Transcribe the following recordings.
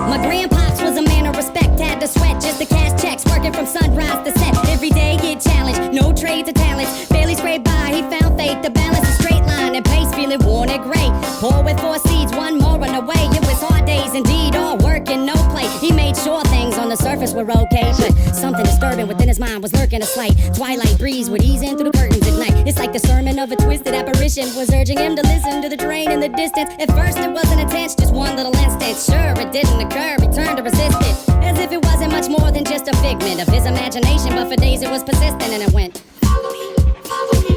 My grandpops was a man of respect, had to sweat just to cash checks, working from sunrise to set. Every day he'd challenge, no trades or talents. Barely scraped by, he found faith to balance a straight line and pace, feeling worn and gray. Poor with 4 seeds, one more on the way. It was hard days indeed, all work and no play. He made sure things on the surface were okay, but something disturbing within his mind was lurking a slight. Twilight breeze would ease in through the curtains at night. It's like the sermon of a twisted apparition was urging him to listen to the train in the distance. At first it wasn't intense, just one little instant. Sure, it didn't occur, he turned to resist it, as if it wasn't much more than just a figment of his imagination. But for days it was persistent, and it went, follow me, follow me,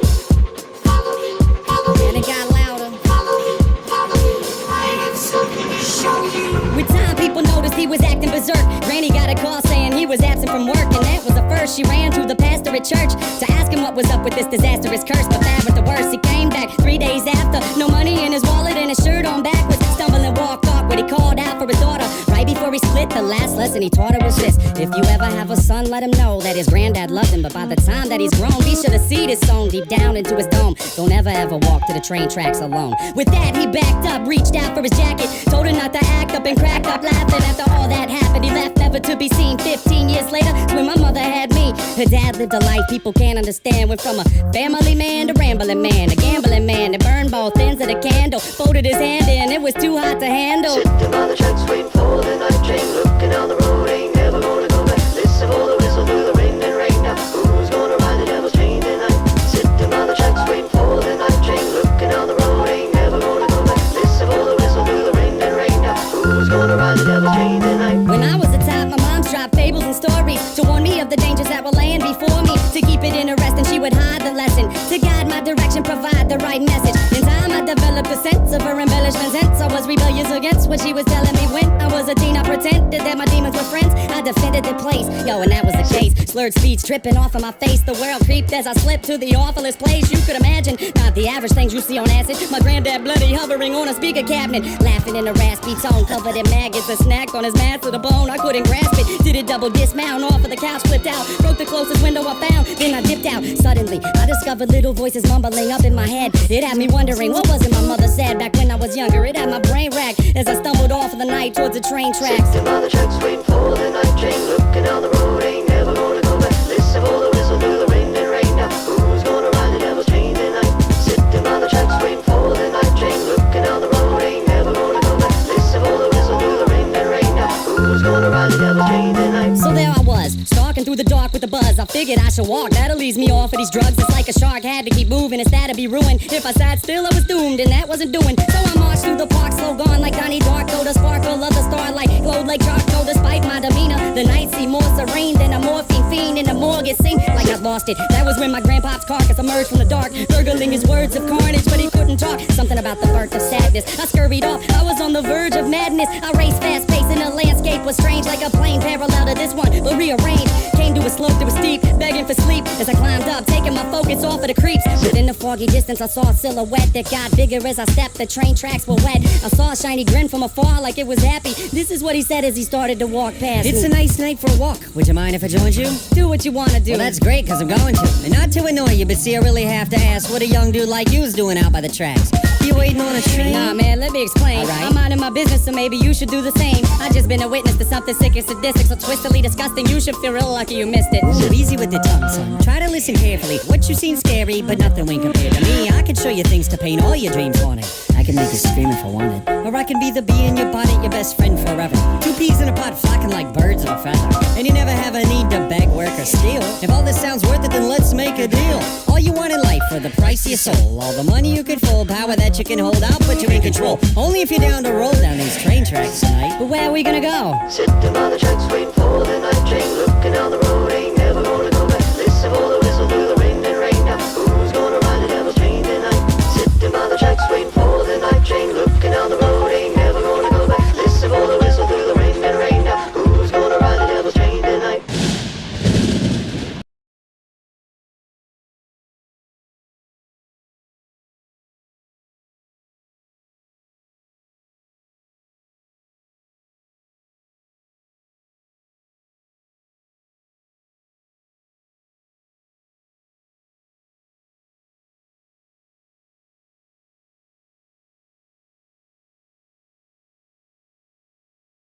follow me, follow me. And it got louder, follow me, follow me, I have something to show you. With time people noticed he was acting berserk. Granny got a call saying he was absent from work, and that was the first she ran to the pastor at church to ask him what was up with this disastrous curse. But bad with the worst, he came back 3 days after, no money in his wallet and his shirt on backwards, stumbling walked awkward. He called out for his daughter right before he split. The last lesson he taught her was this: if you ever have a son, let him know that his granddad loved him, but by the time that he's grown, be sure the seed is sown deep down into his dome. Don't ever walk to the train tracks alone. With that he backed up, reached out for his jacket, told her not to act up, and cracked up laughing. After all that happened, he left never to be seen. 15 years later, when my mother had me, her dad lived a life people can't understand. Went from a family man to rambling man, a gambling man that burned both ends of the candle, folded his hand in, it was too hot to handle. Sitting by the tracks waiting for the night train, looking down the road, ain't never gonna go back. Listen for the whistle through the rain and rain. Now who's gonna ride the devil's train tonight? Sitting by the tracks waiting for the night train, looking down the road, ain't never gonna go back. Listen for the whistle through the rain and rain. Now who's gonna ride the devil's train tonight? When I was a child, my mom's dropped fables and stories to warn me of the dangers that were laying before me. To keep it interesting, she would hide the lesson, to guide my direction, provide the right message. In time I developed a sense of her embellishments, hence I was rebellious against what she was telling me. When I was a teen, I pretended that my demons were friends. I defended the place, yo, and that was the case. Slurred speech dripping off of my face. The world creeped as I slipped to the awfulest place you could imagine. Not the average things you see on acid. My granddad bloody hovering on a speaker cabinet, laughing in a raspy tone, covered in maggots. A snack on his mask to the bone, I couldn't grasp it. Did it double dismount off of the couch, flipped out, broke the closest window I found, then I dipped out. Suddenly, I discovered little voices mumbling up in my head. It had me wondering, what was it my mother said back when I was younger? It had my brain racked as I stumbled off of the night towards the train tracks. Sitting by the tracks waiting for the night train, looking down the road, ain't never gonna go back. Listen for the whistle through the rain and rain. Now who's gonna ride the devil's train tonight? Sitting by the tracks waiting for the night train, looking down the road, ain't never gonna go back. Listen for the whistle through the rain and rain. Now who's gonna ride the devil's train tonight? So there I was, stalking through the dark with a buzz. I figured I should walk, that'll ease me off of these drugs. It's like a shark had to keep moving, it's that'd be ruined. If I sat still, I was doomed, and that wasn't doing. So I marched through the park, slow gone like Donnie Darko. The sparkle of the starlight glowed like charcoal. Despite my demeanor, the night seemed more serene than a morphine fiend in the morgue. It seemed like I'd lost it. That was when my grandpa's carcass emerged from the dark, gurgling his words of carnage, but he couldn't talk. Something about the birth of sadness. I scurried off, I was on the verge of madness. I raced fast paced, and the landscape was strange, like a plane parallel to this one, but rearranged. Came to a slope that was steep, begging for sleep as I climbed up, taking my focus off of the creeps. Within the foggy distance, I saw a silhouette that got bigger as I stepped. The train tracks were wet. I saw a shiny grin from afar, like it was happy. This is what he said as he started to walk past. It's a nice night for a walk. Would you mind if I joined you? Do what you wanna do. Well, that's great, cause I'm going to. And not to annoy you, but see, I really have to ask what a young dude like you's doing out by the tracks. You waiting on a train? Nah, man, let me explain. All right. I'm minding my business, so maybe you should do the same. I just been a witness to something sick and sadistic, so twistedly disgusting. You should feel real lucky you missed it. Ooh, easy with the tongue, son. Try to listen carefully. What you seen scary, but nothing when compared to me. I can show you things to paint all your dreams wanted. I can make you scream if I wanted. Or I can be the bee in your bonnet, your best friend forever. 2 peas in a pot flocking like birds of a feather. And you never have a need to beg, work, or steal. If all this sounds worth it, then let's make a deal. All you want in life for the price of your soul. All the money you could fold, power that you can hold out, but you're in control. Only if you're down to roll down these train tracks tonight. But where are we gonna go? Sitting by the tracks waiting for